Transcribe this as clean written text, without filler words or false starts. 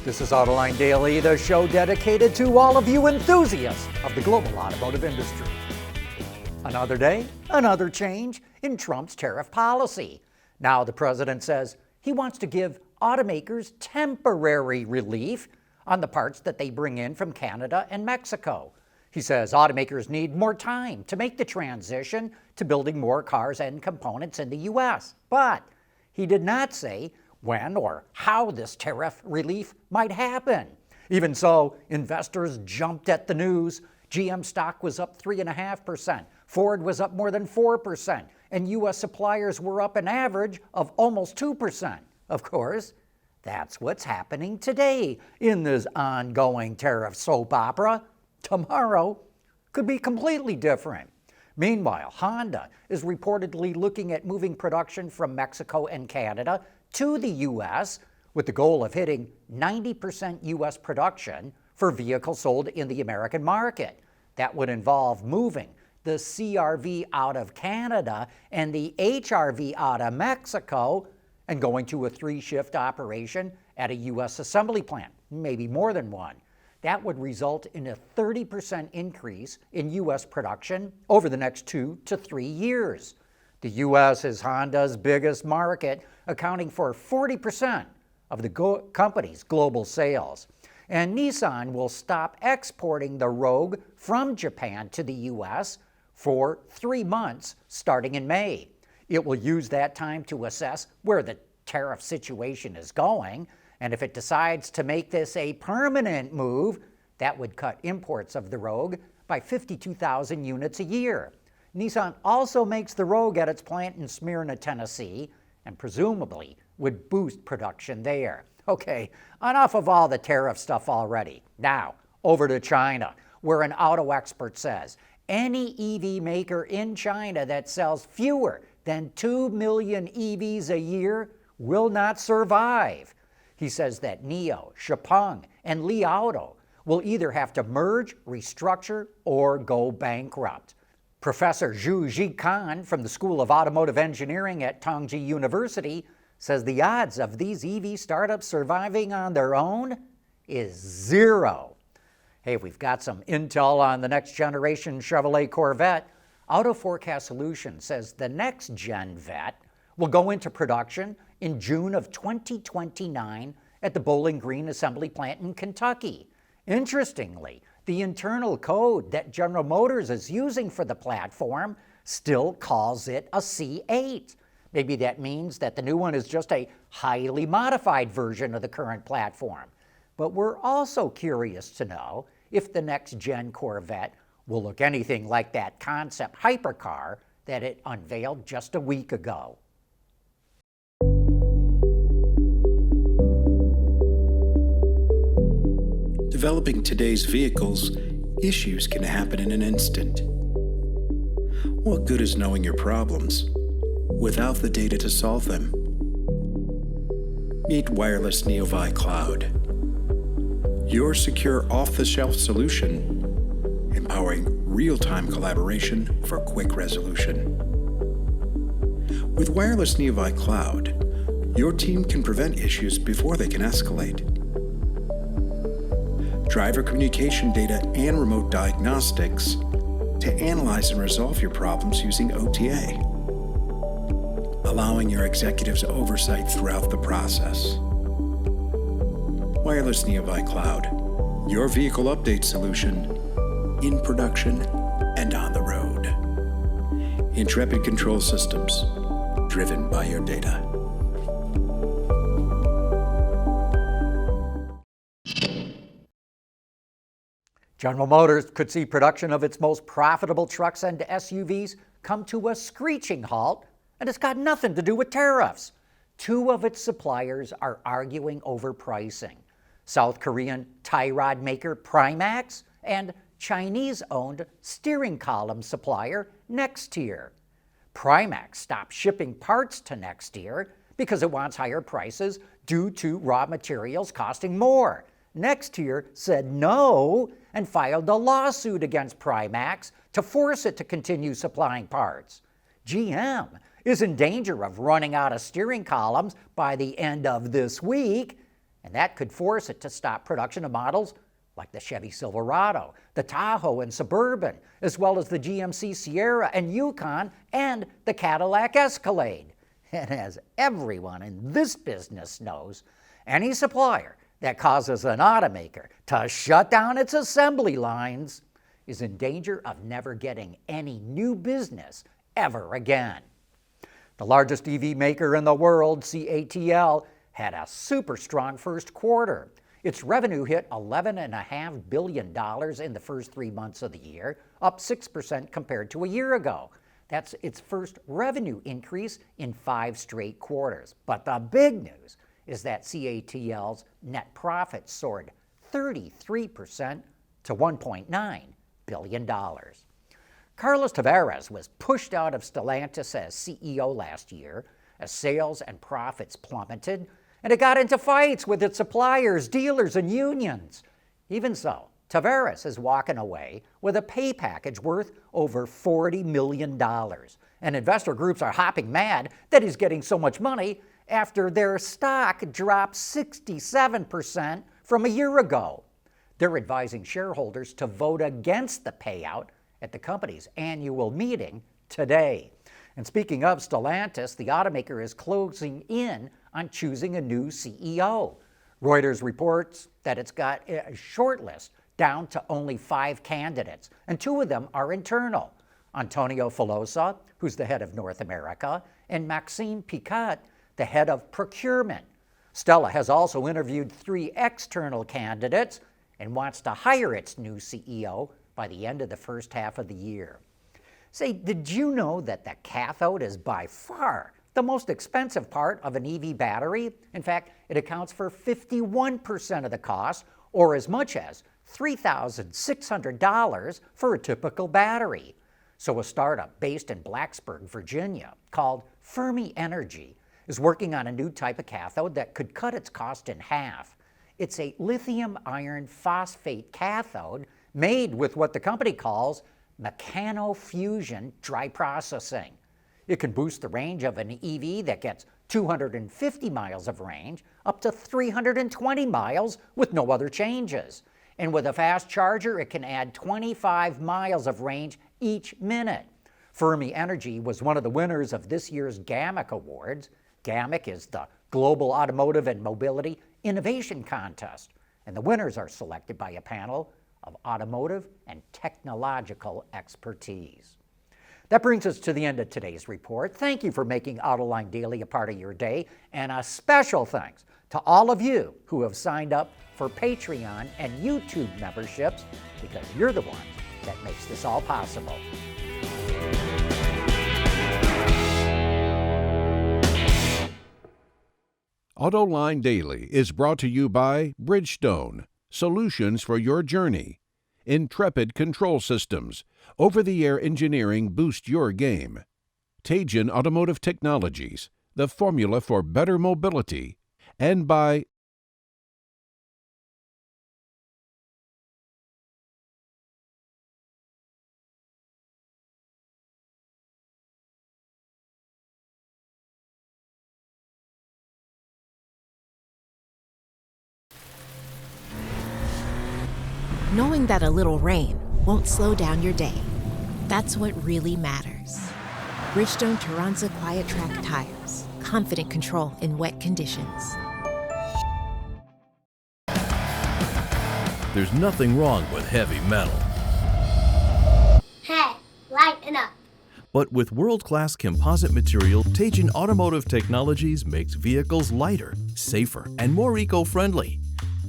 This is Autoline Daily, the show dedicated to all of you enthusiasts of the global automotive industry. Another day, another change in Trump's tariff policy. Now the president says he wants to give automakers temporary relief on the parts that they bring in from Canada and Mexico. He says automakers need more time to make the transition to building more cars and components in the U.S. But he did not say when or how this tariff relief might happen. Even so, investors jumped at the news. GM stock was up 3.5%, Ford was up more than 4%, and U.S. suppliers were up an average of almost 2%. Of course, that's what's happening today in this ongoing tariff soap opera. Tomorrow could be completely different. Meanwhile, Honda is reportedly looking at moving production from Mexico and Canada to the U.S. with the goal of hitting 90% U.S. production for vehicles sold in the American market. That would involve moving the CR-V out of Canada and the HR-V out of Mexico and going to a 3-shift operation at a U.S. assembly plant, maybe more than one. That would result in a 30% increase in U.S. production over the next 2 to 3 years. The U.S. is Honda's biggest market, accounting for 40% of the company's global sales. And Nissan will stop exporting the Rogue from Japan to the U.S. for 3 months starting in May. It will use that time to assess where the tariff situation is going, and if it decides to make this a permanent move, that would cut imports of the Rogue by 52,000 units a year. Nissan also makes the Rogue at its plant in Smyrna, Tennessee, and presumably would boost production there. Okay, enough of all the tariff stuff already. Now, over to China, where an auto expert says any EV maker in China that sells fewer than 2 million EVs a year will not survive. He says that NIO, Xpeng, and Li Auto will either have to merge, restructure, or go bankrupt. Professor Zhu Zikan from the School of Automotive Engineering at Tongji University says the odds of these EV startups surviving on their own is 0. Hey, we've got some intel on the next generation Chevrolet Corvette. Auto Forecast Solutions says the next gen Vet will go into production in June of 2029 at the Bowling Green assembly plant in Kentucky. Interestingly, the internal code that General Motors is using for the platform still calls it a C8. Maybe that means that the new one is just a highly modified version of the current platform. But we're also curious to know if the next-gen Corvette will look anything like that concept hypercar that it unveiled just a week ago. Developing today's vehicles, issues can happen in an instant. What good is knowing your problems without the data to solve them? Meet Wireless Neovi Cloud, your secure off-the-shelf solution, empowering real-time collaboration for quick resolution. With Wireless Neovi Cloud, your team can prevent issues before they can escalate. Driver communication data and remote diagnostics to analyze and resolve your problems using OTA, allowing your executives oversight throughout the process. Wireless Neovi Cloud, your vehicle update solution in production and on the road. Intrepid Control Systems, driven by your data. General Motors could see production of its most profitable trucks and SUVs come to a screeching halt, and it's got nothing to do with tariffs. 2 of its suppliers are arguing over pricing: South Korean tie rod maker Primax and Chinese-owned steering column supplier Nexteer. Primax stopped shipping parts to Nexteer because it wants higher prices due to raw materials costing more. Nexteer said no and filed a lawsuit against Primax to force it to continue supplying parts. GM is in danger of running out of steering columns by the end of this week, and that could force it to stop production of models like the Chevy Silverado, the Tahoe and Suburban, as well as the GMC Sierra and Yukon, and the Cadillac Escalade. And as everyone in this business knows, any supplier that causes an automaker to shut down its assembly lines is in danger of never getting any new business ever again. The largest EV maker in the world, CATL, had a super strong first quarter. Its revenue hit $11.5 billion in the first 3 months of the year, up 6% compared to a year ago. That's its first revenue increase in 5 straight quarters. But the big news is that CATL's net profit soared 33% to $1.9 billion. Carlos Tavares was pushed out of Stellantis as CEO last year as sales and profits plummeted, and it got into fights with its suppliers, dealers, and unions. Even so, Tavares is walking away with a pay package worth over $40 million. And investor groups are hopping mad that he's getting so much money after their stock dropped 67% from a year ago. They're advising shareholders to vote against the payout at the company's annual meeting today. And speaking of Stellantis, the automaker is closing in on choosing a new CEO. Reuters reports that it's got a shortlist down to only 5 candidates, and 2 of them are internal. Antonio Filosa, who's the head of North America, and Maxime Picat, the head of procurement. Stella has also interviewed 3 external candidates and wants to hire its new CEO by the end of the first half of the year. Say, did you know that the cathode is by far the most expensive part of an EV battery? In fact, it accounts for 51% of the cost, or as much as $3,600 for a typical battery. So a startup based in Blacksburg, Virginia, called Fermi Energy, is working on a new type of cathode that could cut its cost in half. It's a lithium iron phosphate cathode made with what the company calls mechanofusion dry processing. It can boost the range of an EV that gets 250 miles of range up to 320 miles with no other changes. And with a fast charger, it can add 25 miles of range each minute. Fermi Energy was one of the winners of this year's GAMIC Awards. GAMIC is the Global Automotive and Mobility Innovation Contest, and the winners are selected by a panel of automotive and technological expertise. That brings us to the end of today's report. Thank you for making Autoline Daily a part of your day, and a special thanks to all of you who have signed up for Patreon and YouTube memberships, because you're the ones that makes this all possible. Autoline Daily is brought to you by Bridgestone, solutions for your journey. Intrepid Control Systems, over-the-air engineering boost your game. Teijin Automotive Technologies, the formula for better mobility. And by knowing that a little rain won't slow down your day. That's what really matters. Bridgestone Turanza Quiet Track tires. Confident control in wet conditions. There's nothing wrong with heavy metal. Hey, lighten up. But with world-class composite material, Teijin Automotive Technologies makes vehicles lighter, safer, and more eco-friendly.